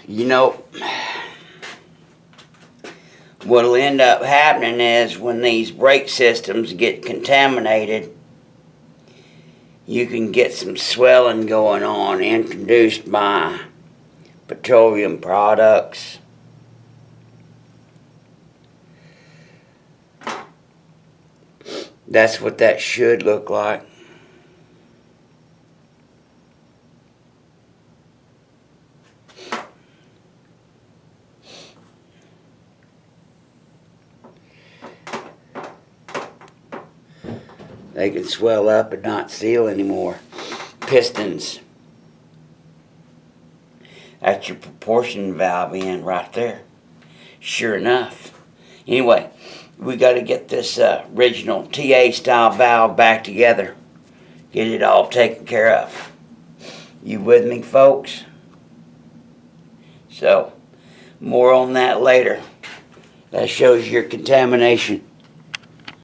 You know, what'll end up happening is when these brake systems get contaminated, you can get some swelling going on introduced by petroleum products. That's what that should look like. They can swell up and not seal anymore. Pistons. That's your proportion valve in right there. Sure enough. Anyway, we got to get this original TA style valve back together. Get it all taken care of. You with me, folks? So, more on that later. That shows your contamination.